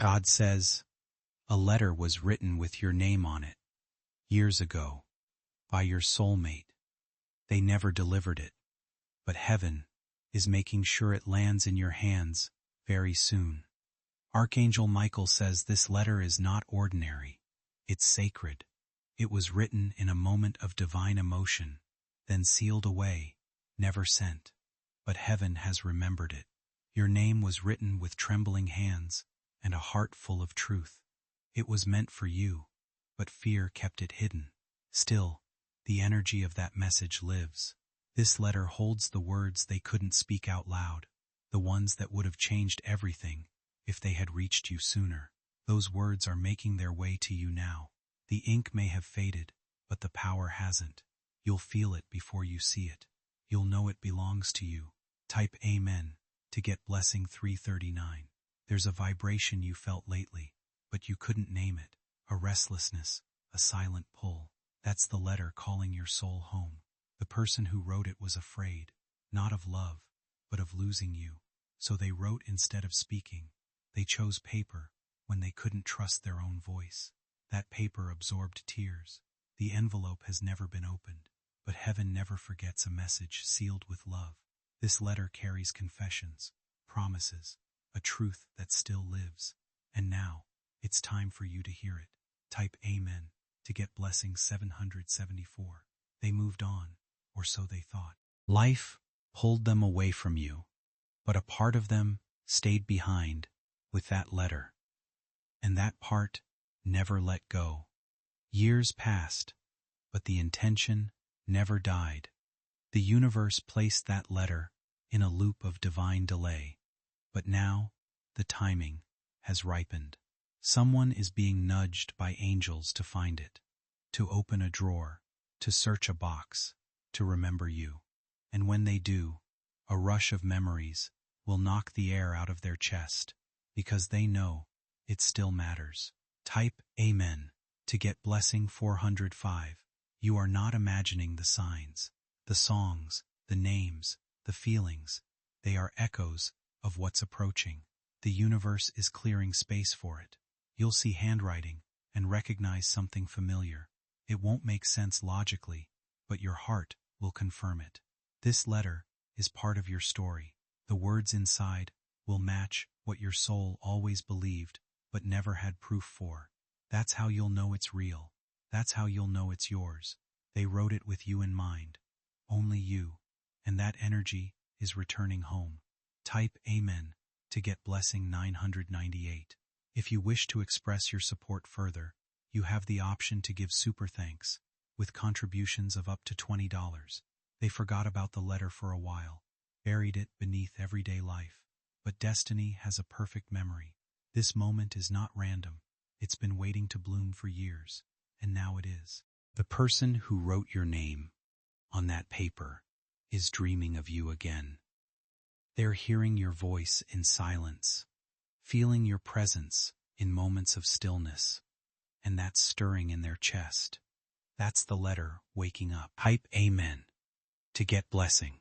God says, a letter was written with your name on it, years ago, by your soulmate. They never delivered it, but heaven is making sure it lands in your hands very soon. Archangel Michael says this letter is not ordinary, it's sacred. It was written in a moment of divine emotion, then sealed away, never sent. But heaven has remembered it. Your name was written with trembling hands and a heart full of truth. It was meant for you, but fear kept it hidden. Still, the energy of that message lives. This letter holds the words they couldn't speak out loud, the ones that would have changed everything if they had reached you sooner. Those words are making their way to you now. The ink may have faded, but the power hasn't. You'll feel it before you see it. You'll know it belongs to you. Type Amen to get blessing 339. There's a vibration you felt lately, but you couldn't name it. A restlessness, a silent pull. That's the letter calling your soul home. The person who wrote it was afraid, not of love, but of losing you. So they wrote instead of speaking. They chose paper when they couldn't trust their own voice. That paper absorbed tears. The envelope has never been opened, but heaven never forgets a message sealed with love. This letter carries confessions, promises, a truth that still lives. And now, it's time for you to hear it. Type Amen to get blessing 774. They moved on, or so they thought. Life pulled them away from you, but a part of them stayed behind with that letter. And that part never let go. Years passed, but the intention never died. The universe placed that letter in a loop of divine delay. But now, the timing has ripened. Someone is being nudged by angels to find it, to open a drawer, to search a box, to remember you. And when they do, a rush of memories will knock the air out of their chest, because they know it still matters. Type Amen to get blessing 405. You are not imagining the signs, the songs, the names, the feelings. They are echoes of what's approaching. The universe is clearing space for it. You'll see handwriting and recognize something familiar. It won't make sense logically, but your heart will confirm it. This letter is part of your story. The words inside will match what your soul always believed but never had proof for. That's how you'll know it's real. That's how you'll know it's yours. They wrote it with you in mind. Only you. And that energy is returning home. Type Amen to get blessing 998. If you wish to express your support further, you have the option to give super thanks with contributions of up to $20. They forgot about the letter for a while, buried it beneath everyday life. But destiny has a perfect memory. This moment is not random. It's been waiting to bloom for years, and now it is. The person who wrote your name on that paper is dreaming of you again. They're hearing your voice in silence, feeling your presence in moments of stillness, and that's stirring in their chest. That's the letter waking up. Type Amen to get blessing.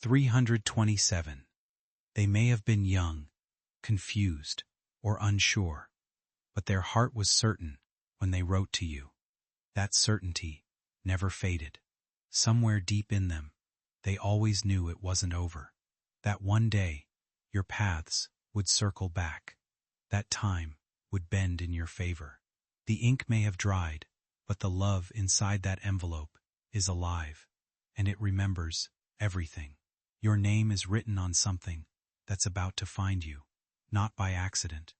327. They may have been young, confused, or unsure, but their heart was certain when they wrote to you. That certainty never faded. Somewhere deep in them, they always knew it wasn't over. That one day, your paths would circle back. That time would bend in your favor. The ink may have dried, but the love inside that envelope is alive, and it remembers everything. Your name is written on something that's about to find you, not by accident,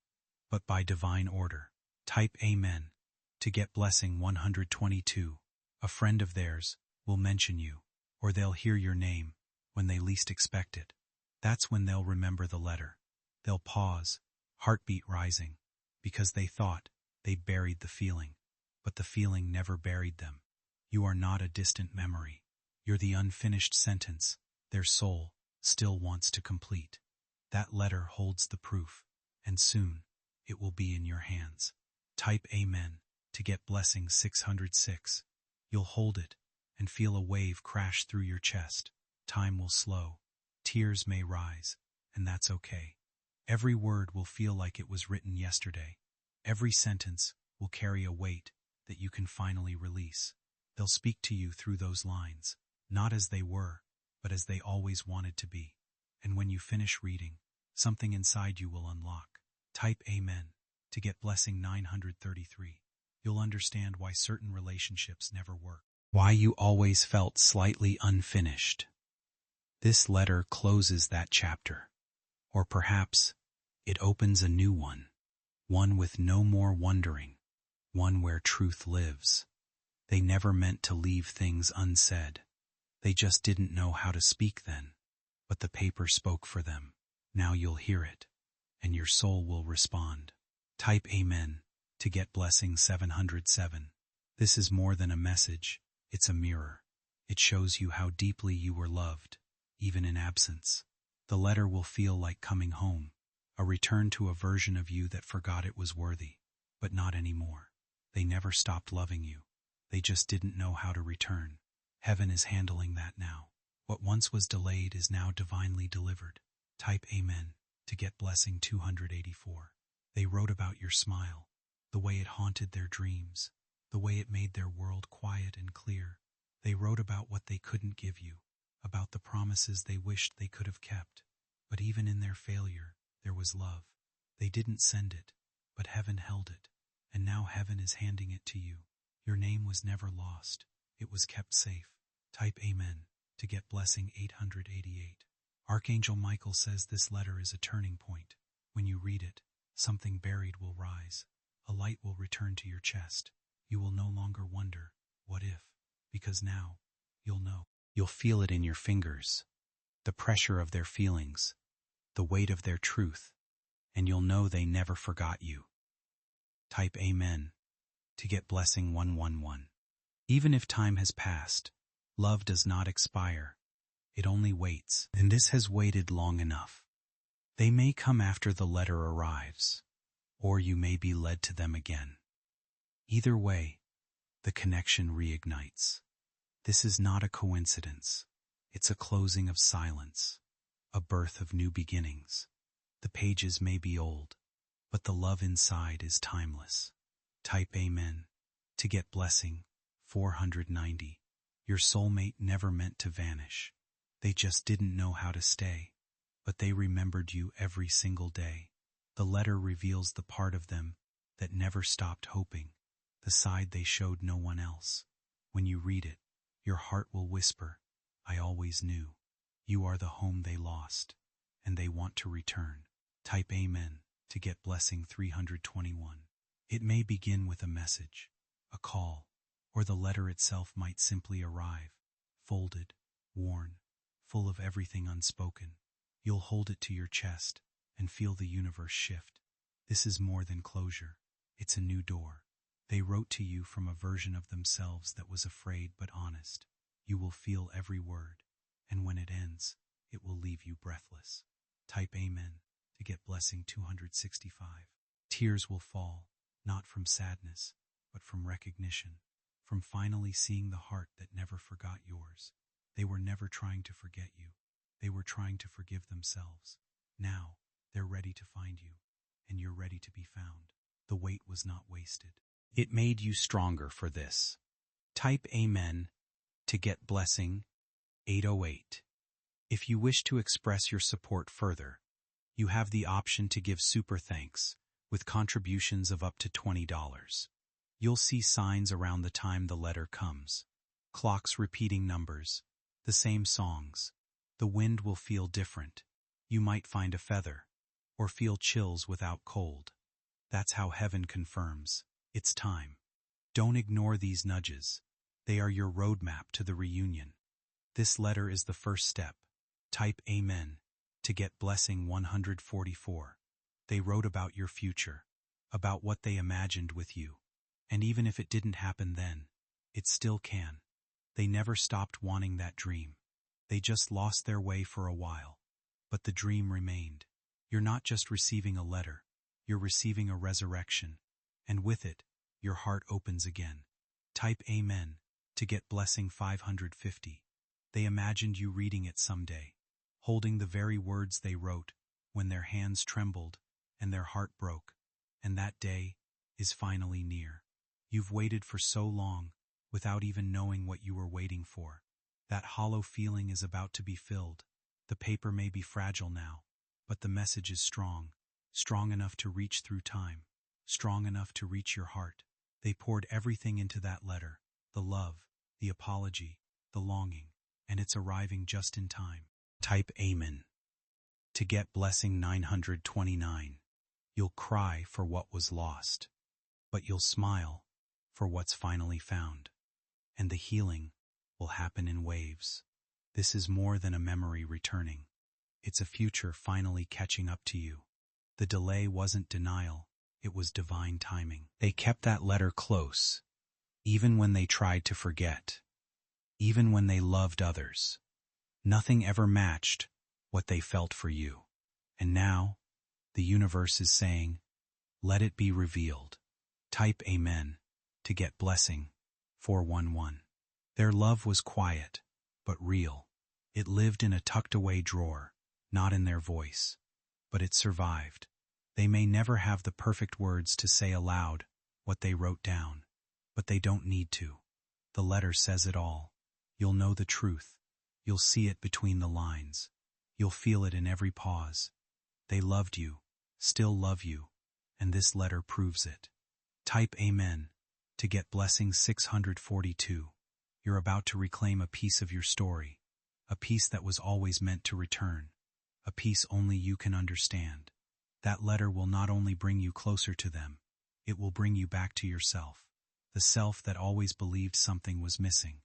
but by divine order. Type Amen to get blessing 122. A friend of theirs will mention you, or they'll hear your name when they least expect it. That's when they'll remember the letter. They'll pause, heartbeat rising, because they thought they buried the feeling, but the feeling never buried them. You are not a distant memory. You're the unfinished sentence their soul still wants to complete. That letter holds the proof, and soon it will be in your hands. Type Amen to get blessing 606. You'll hold it and feel a wave crash through your chest. Time will slow. Tears may rise, and that's okay. Every word will feel like it was written yesterday. Every sentence will carry a weight that you can finally release. They'll speak to you through those lines, not as they were, but as they always wanted to be. And when you finish reading, something inside you will unlock. Type Amen to get blessing 933. You'll understand why certain relationships never work. Why you always felt slightly unfinished. This letter closes that chapter. Or perhaps it opens a new one. One with no more wondering. One where truth lives. They never meant to leave things unsaid. They just didn't know how to speak then. But the paper spoke for them. Now you'll hear it, and your soul will respond. Type Amen to get blessing 707. This is more than a message, it's a mirror. It shows you how deeply you were loved, even in absence. The letter will feel like coming home, a return to a version of you that forgot it was worthy, but not anymore. They never stopped loving you. They just didn't know how to return. Heaven is handling that now. What once was delayed is now divinely delivered. Type Amen to get blessing 284. They wrote about your smile, the way it haunted their dreams, the way it made their world quiet and clear. They wrote about what they couldn't give you, about the promises they wished they could have kept. But even in their failure, there was love. They didn't send it, but heaven held it, and now heaven is handing it to you. Your name was never lost. It was kept safe. Type Amen to get blessing 888. Archangel Michael says this letter is a turning point. When you read it, something buried will rise. A light will return to your chest. You will no longer wonder, what if? Because now, you'll know. You'll feel it in your fingers, the pressure of their feelings, the weight of their truth, and you'll know they never forgot you. Type Amen to get blessing 111. Even if time has passed, love does not expire. It only waits, and this has waited long enough. They may come after the letter arrives, or you may be led to them again. Either way, the connection reignites. This is not a coincidence. It's a closing of silence, a birth of new beginnings. The pages may be old, but the love inside is timeless. Type Amen to get blessing 490. Your soulmate never meant to vanish. They just didn't know how to stay, but they remembered you every single day. The letter reveals the part of them that never stopped hoping, the side they showed no one else. When you read it, your heart will whisper, I always knew. You are the home they lost, and they want to return. Type Amen to get blessing 321. It may begin with a message, a call, or the letter itself might simply arrive, folded, worn, full of everything unspoken. You'll hold it to your chest and feel the universe shift. This is more than closure. It's a new door. They wrote to you from a version of themselves that was afraid but honest. You will feel every word, and when it ends, it will leave you breathless. Type Amen to get blessing 265. Tears will fall, not from sadness, but from recognition, from finally seeing the heart that never forgot yours. They were never trying to forget you. They were trying to forgive themselves. Now, they're ready to find you, and you're ready to be found. The wait was not wasted. It made you stronger for this. Type Amen to get blessing 808. If you wish to express your support further, you have the option to give super thanks with contributions of up to $20. You'll see signs around the time the letter comes. Clocks repeating numbers, the same songs. The wind will feel different. You might find a feather, or feel chills without cold. That's how heaven confirms. It's time. Don't ignore these nudges. They are your roadmap to the reunion. This letter is the first step. Type Amen to get blessing 144. They wrote about your future, about what they imagined with you. And even if it didn't happen then, it still can. They never stopped wanting that dream. They just lost their way for a while. But the dream remained. You're not just receiving a letter, you're receiving a resurrection. And with it, your heart opens again. Type Amen to get blessing 550. They imagined you reading it someday, holding the very words they wrote, when their hands trembled and their heart broke, and that day is finally near. You've waited for so long, without even knowing what you were waiting for. That hollow feeling is about to be filled. The paper may be fragile now, but the message is strong, strong enough to reach through time, strong enough to reach your heart. They poured everything into that letter, the love, the apology, the longing, and it's arriving just in time. Type Amen. To get blessing 929. You'll cry for what was lost, but you'll smile for what's finally found. And the healing will happen in waves. This is more than a memory returning. It's a future finally catching up to you. The delay wasn't denial, it was divine timing. They kept that letter close, even when they tried to forget, even when they loved others. Nothing ever matched what they felt for you. And now, the universe is saying, let it be revealed. Type Amen to get blessing 411. Their love was quiet, but real. It lived in a tucked-away drawer, not in their voice. But it survived. They may never have the perfect words to say aloud what they wrote down, but they don't need to. The letter says it all. You'll know the truth. You'll see it between the lines. You'll feel it in every pause. They loved you, still love you, and this letter proves it. Type Amen to get blessing 642. You're about to reclaim a piece of your story, a piece that was always meant to return, a piece only you can understand. That letter will not only bring you closer to them, it will bring you back to yourself, the self that always believed something was missing.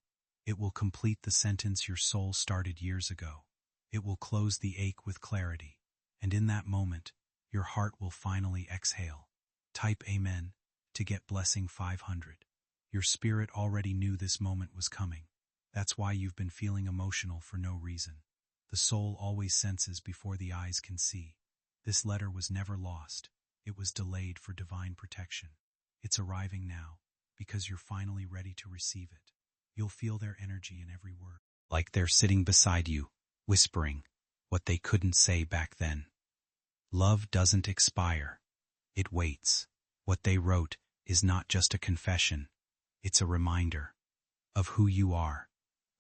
It will complete the sentence your soul started years ago. It will close the ache with clarity, and in that moment, your heart will finally exhale. Type Amen to get blessing 500. Your spirit already knew this moment was coming. That's why you've been feeling emotional for no reason. The soul always senses before the eyes can see. This letter was never lost. It was delayed for divine protection. It's arriving now, because you're finally ready to receive it. You'll feel their energy in every word. Like they're sitting beside you, whispering what they couldn't say back then. Love doesn't expire. It waits. What they wrote is not just a confession. It's a reminder of who you are,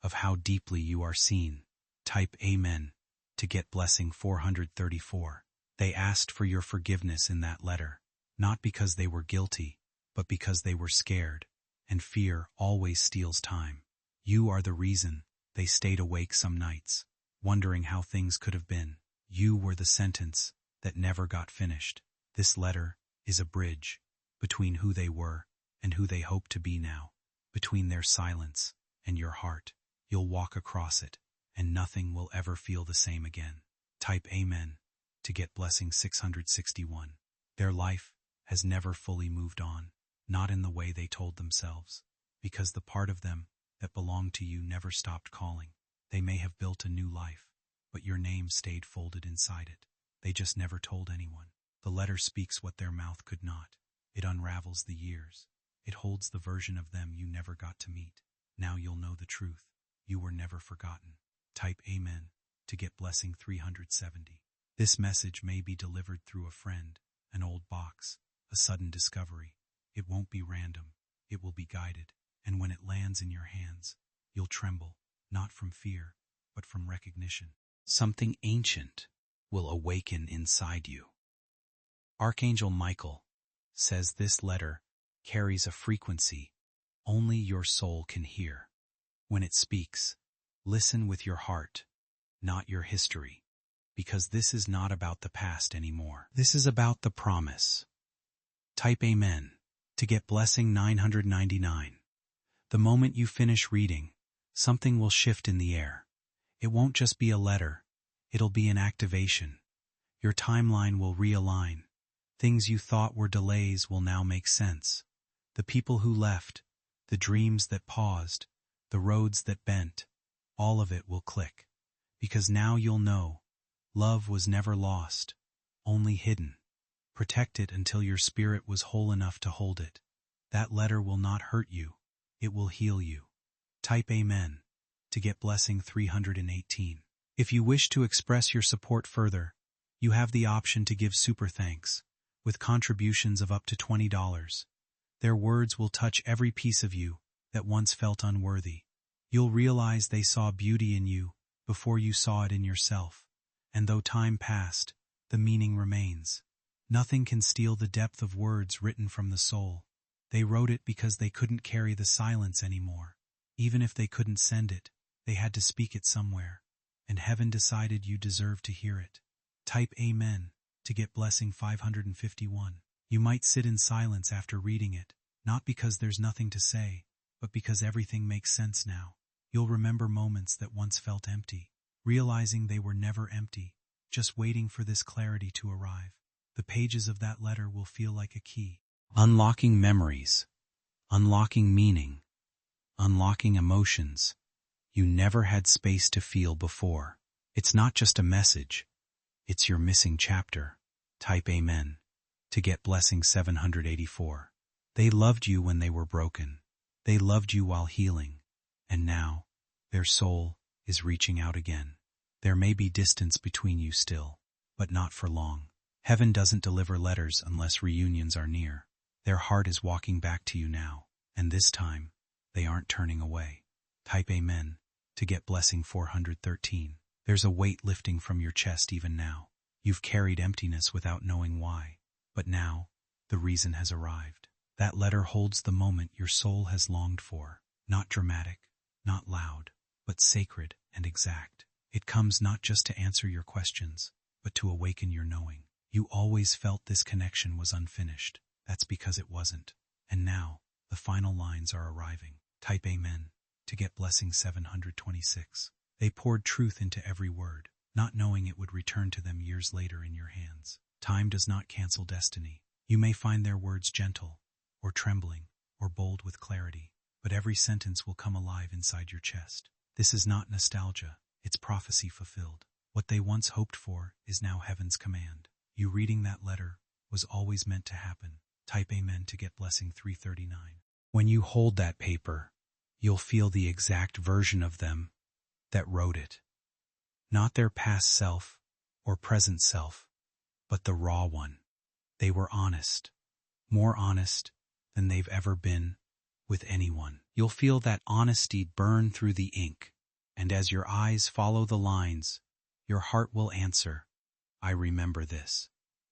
of how deeply you are seen. Type Amen to get blessing 434. They asked for your forgiveness in that letter, not because they were guilty, but because they were scared, and fear always steals time. You are the reason they stayed awake some nights, wondering how things could have been. You were the sentence that never got finished. This letter is a bridge between who they were and who they hope to be now, between their silence and your heart. You'll walk across it, and nothing will ever feel the same again. Type Amen to get blessing 661. Their life has never fully moved on, not in the way they told themselves, because the part of them that belonged to you never stopped calling. They may have built a new life, but your name stayed folded inside it. They just never told anyone. The letter speaks what their mouth could not. It unravels the years. It holds the version of them you never got to meet. Now you'll know the truth. You were never forgotten. Type Amen to get blessing 370. This message may be delivered through a friend, an old box, a sudden discovery. It won't be random. It will be guided. And when it lands in your hands, you'll tremble, not from fear, but from recognition. Something ancient will awaken inside you. Archangel Michael says this letter carries a frequency only your soul can hear. When it speaks, listen with your heart, not your history, because this is not about the past anymore. This is about the promise. Type Amen to get blessing 999. The moment you finish reading, something will shift in the air. It won't just be a letter, it'll be an activation. Your timeline will realign. Things you thought were delays will now make sense. The people who left, the dreams that paused, the roads that bent, all of it will click. Because now you'll know, love was never lost, only hidden. Protect it until your spirit was whole enough to hold it. That letter will not hurt you, it will heal you. Type Amen to get blessing 318. If you wish to express your support further, You have the option to give super thanks, with contributions of up to $20. Their words will touch every piece of you that once felt unworthy. You'll realize they saw beauty in you before you saw it in yourself. And though time passed, the meaning remains. Nothing can steal the depth of words written from the soul. They wrote it because they couldn't carry the silence anymore. Even if they couldn't send it, they had to speak it somewhere. And heaven decided you deserved to hear it. Type Amen to get blessing 551. You might sit in silence after reading it, not because there's nothing to say, but because everything makes sense now. You'll remember moments that once felt empty, realizing they were never empty, just waiting for this clarity to arrive. The pages of that letter will feel like a key. Unlocking memories, unlocking meaning, unlocking emotions you never had space to feel before. It's not just a message, it's your missing chapter. Type Amen to get blessing 784. They loved you when they were broken. They loved you while healing. And now, their soul is reaching out again. There may be distance between you still, but not for long. Heaven doesn't deliver letters unless reunions are near. Their heart is walking back to you now, and this time, they aren't turning away. Type Amen to get blessing 413. There's a weight lifting from your chest even now. You've carried emptiness without knowing why, but now, the reason has arrived. That letter holds the moment your soul has longed for. Not dramatic, not loud, but sacred and exact. It comes not just to answer your questions, but to awaken your knowing. You always felt this connection was unfinished. That's because it wasn't. And now, the final lines are arriving. Type Amen to get blessing 726. They poured truth into every word, not knowing it would return to them years later in your hands. Time does not cancel destiny. You may find their words gentle, or trembling, or bold with clarity, but every sentence will come alive inside your chest. This is not nostalgia, it's prophecy fulfilled. What they once hoped for is now heaven's command. You reading that letter was always meant to happen. Type Amen to get blessing 339. When you hold that paper, you'll feel the exact version of them that wrote it. Not their past self or present self, but the raw one. They were honest, more honest than they've ever been with anyone. You'll feel that honesty burn through the ink, and as your eyes follow the lines, your heart will answer, I remember this,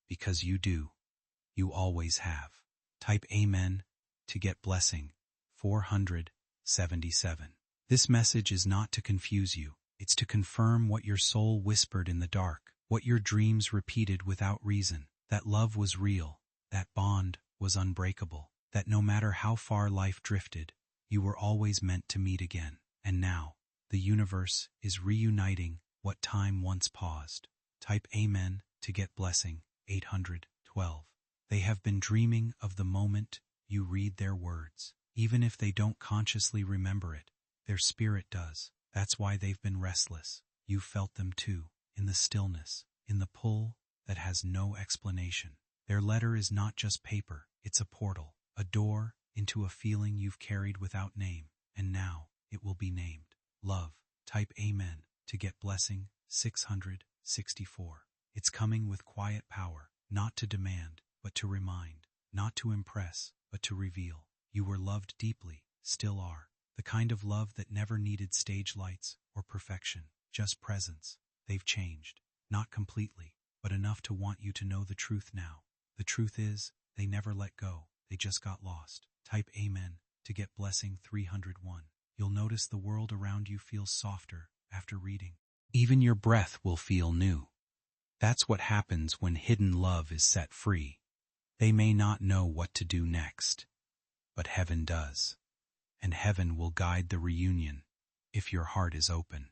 because you do. You always have. Type Amen to get blessing 477. This message is not to confuse you. It's to confirm what your soul whispered in the dark, what your dreams repeated without reason, that love was real, that bond was unbreakable, that no matter how far life drifted, you were always meant to meet again. And now, the universe is reuniting what time once paused. Type Amen to get blessing 812. They have been dreaming of the moment you read their words. Even if they don't consciously remember it, their spirit does. That's why they've been restless. You felt them too, in the stillness, in the pull that has no explanation. Their letter is not just paper, it's a portal, a door into a feeling you've carried without name, and now it will be named love. Type Amen to get blessing 664. It's coming with quiet power, not to demand, but to remind, not to impress, but to reveal. You were loved deeply, still are. The kind of love that never needed stage lights or perfection, just presence. They've changed, not completely, but enough to want you to know the truth now. The truth is, they never let go, they just got lost. Type Amen to get blessing 301. You'll notice the world around you feels softer after reading. Even your breath will feel new. That's what happens when hidden love is set free. They may not know what to do next, but heaven does. And heaven will guide the reunion if your heart is open.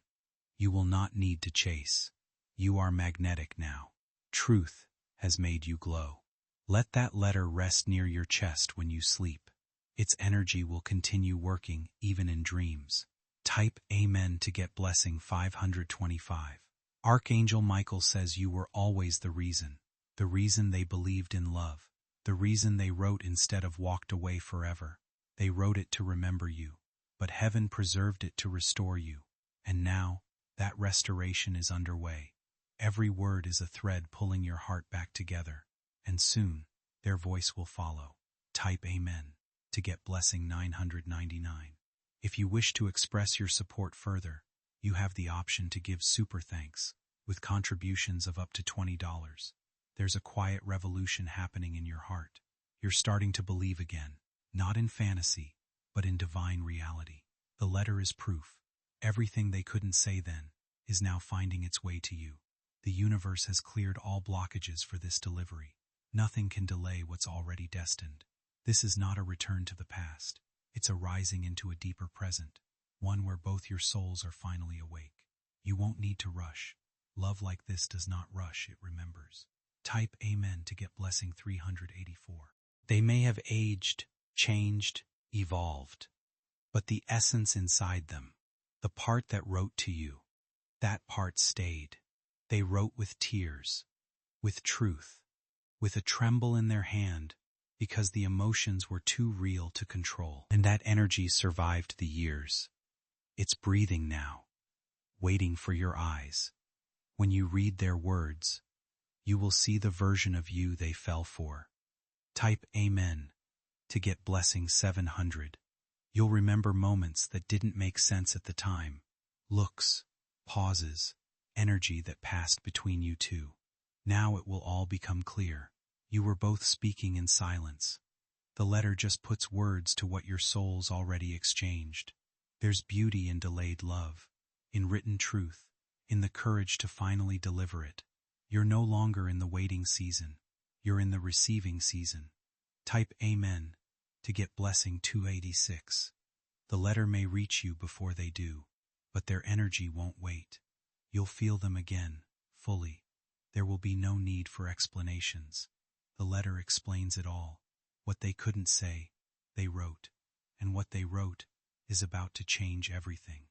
You will not need to chase. You are magnetic now. Truth has made you glow. Let that letter rest near your chest when you sleep. Its energy will continue working even in dreams. Type Amen to get blessing 525. Archangel Michael says you were always the reason they believed in love, the reason they wrote instead of walked away forever. They wrote it to remember you, but heaven preserved it to restore you. And now, that restoration is underway. Every word is a thread pulling your heart back together, and soon, their voice will follow. Type Amen to get blessing 999. If you wish to express your support further, you have the option to give super thanks with contributions of up to $20. There's a quiet revolution happening in your heart. You're starting to believe again, not in fantasy, but in divine reality. The letter is proof. Everything they couldn't say then is now finding its way to you. The universe has cleared all blockages for this delivery. Nothing can delay what's already destined. This is not a return to the past. It's a rising into a deeper present, one where both your souls are finally awake. You won't need to rush. Love like this does not rush, it remembers. Type Amen to get blessing 384. They may have aged, changed, evolved, but the essence inside them, the part that wrote to you, that part stayed. They wrote with tears, with truth, with a tremble in their hand, because the emotions were too real to control. And that energy survived the years. It's breathing now, waiting for your eyes. When you read their words, you will see the version of you they fell for. Type Amen to get blessing 700. You'll remember moments that didn't make sense at the time. Looks, pauses, energy that passed between you two. Now it will all become clear. You were both speaking in silence. The letter just puts words to what your souls already exchanged. There's beauty in delayed love, in written truth, in the courage to finally deliver it. You're no longer in the waiting season. You're in the receiving season. Type Amen to get blessing 286. The letter may reach you before they do, but their energy won't wait. You'll feel them again, fully. There will be no need for explanations. The letter explains it all. What they couldn't say, they wrote. And what they wrote is about to change everything.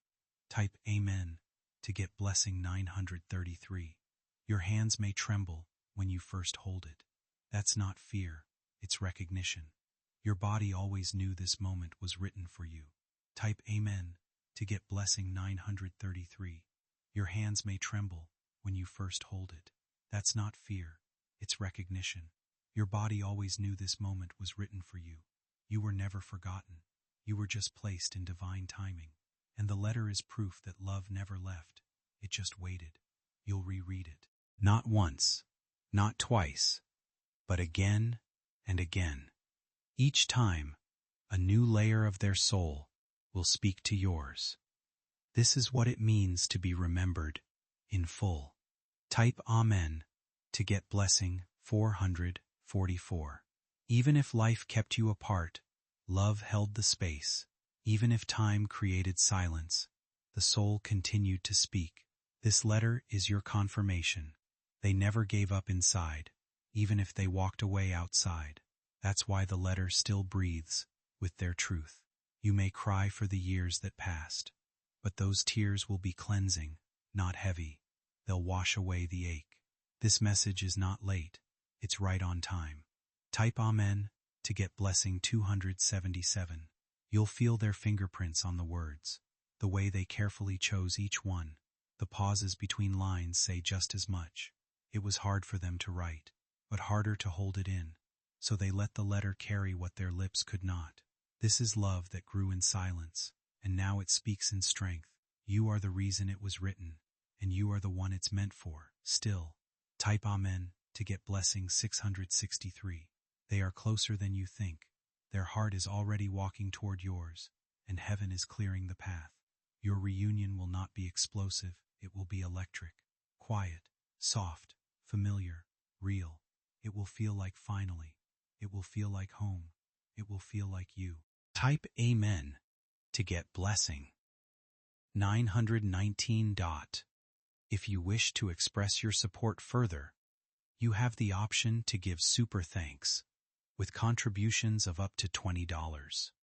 Type Amen to get blessing 933. Your hands may tremble when you first hold it. That's not fear, it's recognition. Your body always knew this moment was written for you. Type Amen to get blessing 933. Your hands may tremble when you first hold it. That's not fear, it's recognition. Your body always knew this moment was written for you. You were never forgotten. You were just placed in divine timing. And the letter is proof that love never left. It just waited. You'll reread it. Not once, not twice, but again and again. Each time, a new layer of their soul will speak to yours. This is what it means to be remembered in full. Type Amen to get blessing 444. Even if life kept you apart, love held the space. Even if time created silence, the soul continued to speak. This letter is your confirmation. They never gave up inside, even if they walked away outside. That's why the letter still breathes with their truth. You may cry for the years that passed, but those tears will be cleansing, not heavy. They'll wash away the ache. This message is not late. It's right on time. Type Amen to get blessing 277. You'll feel their fingerprints on the words, the way they carefully chose each one. The pauses between lines say just as much. It was hard for them to write, but harder to hold it in. So they let the letter carry what their lips could not. This is love that grew in silence, and now it speaks in strength. You are the reason it was written, and you are the one it's meant for. Still, type Amen to get blessing 663. They are closer than you think. Their heart is already walking toward yours, and heaven is clearing the path. Your reunion will not be explosive, it will be electric, quiet, soft, familiar, real. It will feel like finally. It will feel like home. It will feel like you. Type Amen to get blessing 919. If you wish to express your support further, you have the option to give super thanks with contributions of up to $20.